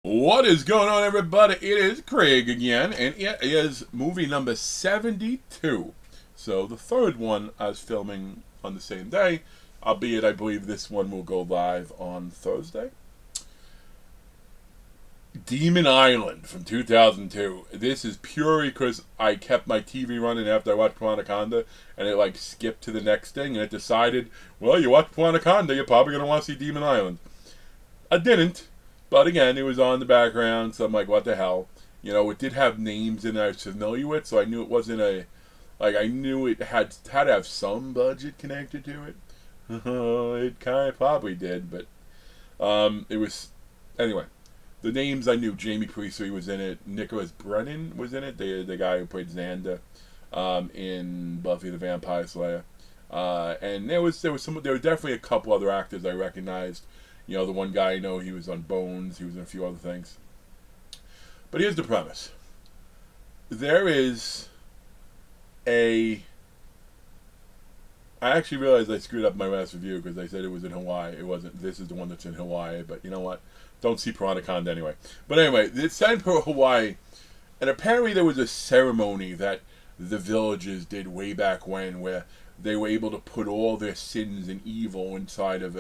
What is going on, everybody? It is Craig again, and it is movie number 72. So, the third one I was filming on the same day, albeit I believe this one will go live on Thursday. Demon Island from 2002. This is purely because I kept my TV running after I watched Anaconda, and it like skipped to the next thing, and it decided, well, you watched Anaconda, you're probably going to want to see Demon Island. I didn't. But again, it was on the background, so I'm like, what the hell? You know, it did have names in it I was familiar with, so I knew it wasn't a like I knew it had to have some budget connected to it. It kind of probably did, but it was anyway. The names I knew: Jamie Priestley was in it, Nicholas Brennan was in it, the guy who played Xander in Buffy the Vampire Slayer, and there were definitely a couple other actors I recognized. You know, the one guy I know, he was on Bones, he was in a few other things. But here's the premise. There is a... I actually realized I screwed up my last review because I said it was in Hawaii. It wasn't. This is the one that's in Hawaii, but you know what? Don't see Piranaconda anyway. But anyway, it's set in Hawaii, and apparently there was a ceremony that the villagers did way back when where they were able to put all their sins and evil inside of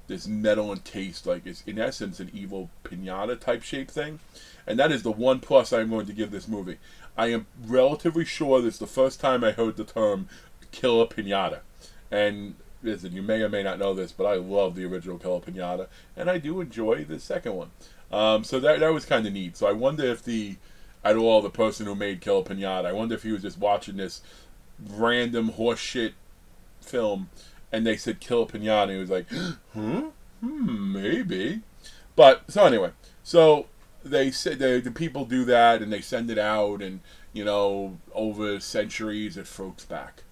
this metal encased, like it's in essence an evil pinata type shape thing, and that is the one plus I'm going to give this movie. I am relatively sure this is the first time I heard the term killer pinata, and listen, you may or may not know this, but I love the original killer pinata, and I do enjoy the second one. So that was kind of neat. So I wonder if the person who made Killer Pinata, I wonder if he was just watching this random horseshit film and they said kill a pinata, and he was like, huh? Maybe. But so anyway, so they said the people do that and they send it out, and you know, over centuries it floats back,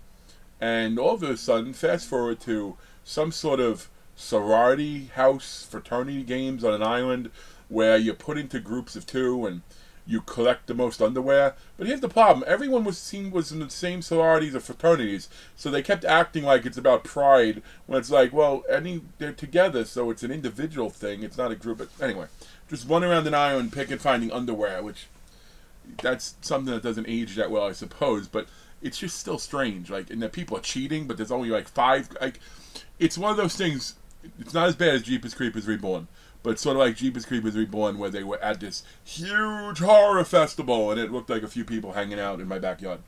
and all of a sudden, fast forward to some sort of sorority house fraternity games on an island where you're put into groups of two and you collect the most underwear. But here's the problem: everyone was in the same sororities or fraternities, so they kept acting like it's about pride when it's like, well, they're together, so it's an individual thing. It's not a group. But anyway, just run around an island picking finding underwear, which that's something that doesn't age that well, I suppose. But it's just still strange. Like, and that people are cheating, but there's only like five. Like, it's one of those things. It's not as bad as Jeepers Creepers Reborn, but it's sort of like Jeepers Creepers Reborn, where they were at this huge horror festival, and it looked like a few people hanging out in my backyard.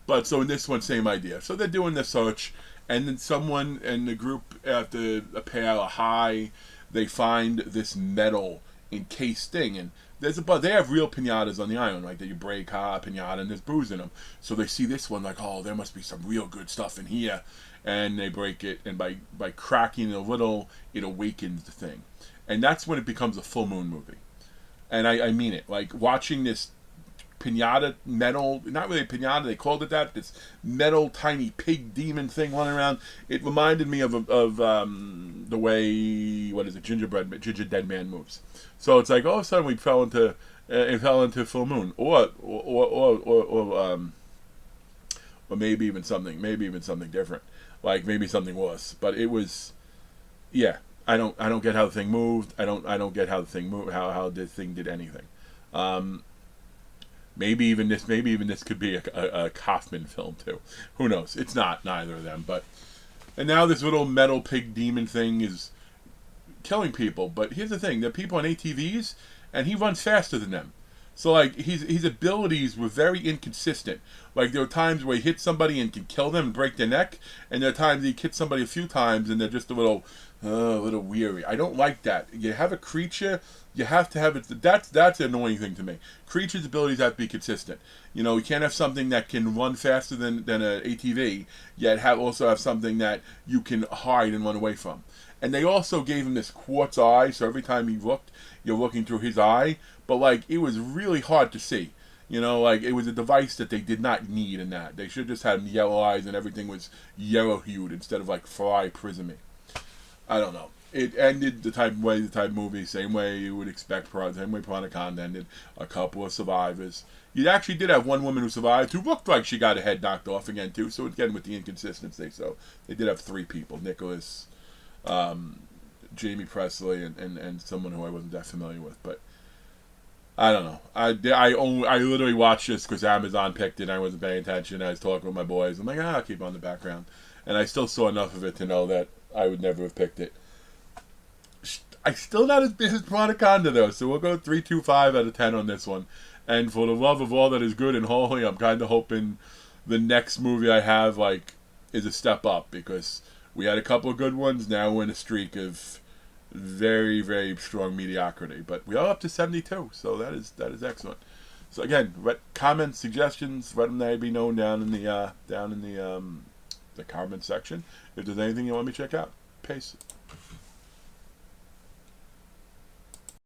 But so in this one, same idea. So they're doing the search, and then someone in the group, after a pair of high, they find this metal encased thing, and they have real pinatas on the island, like that you break pinata, and there's booze in them. So they see this one, like, oh, there must be some real good stuff in here, and they break it, and by cracking it a little, it awakens the thing, and that's when it becomes a full moon movie. And I mean it, like watching this pinata metal, not really a pinata, they called it that, this metal tiny pig demon thing running around. It reminded me of the way, what is it, Ginger Dead Man moves. So it's like all of a sudden it fell into full moon, or maybe even something different, like maybe something worse. But it was, yeah. I don't get how the thing moved. I don't get how the thing moved. How the thing did anything. Um, maybe even this could be a Kaufman film too. Who knows? It's not neither of them. But and now this little metal pig demon thing is killing people. But here's the thing: there are people on ATVs, and he runs faster than them. So like his abilities were very inconsistent. Like there were times where he hit somebody and can kill them and break their neck, and there are times he hit somebody a few times and they're just a little weary. I don't like that. You have a creature, you have to have it. That's an annoying thing to me. Creatures' abilities have to be consistent. You know, you can't have something that can run faster than an ATV, yet also have something that you can hide and run away from. And they also gave him this quartz eye, so every time he looked, you're looking through his eye. But like, it was really hard to see. You know, like it was a device that they did not need in that. They should have just had yellow eyes and everything was yellow hued instead of like fly prismy. I don't know. It ended the type movie, same way you would expect, same way Anaconda ended. A couple of survivors. You actually did have one woman who survived who looked like she got her head knocked off again too. So again with the inconsistency, so they did have three people: Nicholas, Jamie Presley and someone who I wasn't that familiar with, but I don't know. I literally watched this because Amazon picked it. And I wasn't paying attention. I was talking with my boys. I'm like, I'll keep it on the background, and I still saw enough of it to know that I would never have picked it. I still not as big as Anaconda though, so we'll go 3.25 out of 10 on this one. And for the love of all that is good and holy, I'm kind of hoping the next movie I have is a step up, because we had a couple of good ones. Now we're in a streak of very, very strong mediocrity. But we are up to 72, so that is excellent. So again, comments, suggestions, let them be known down in the comment section. If there's anything you want me to check out, peace.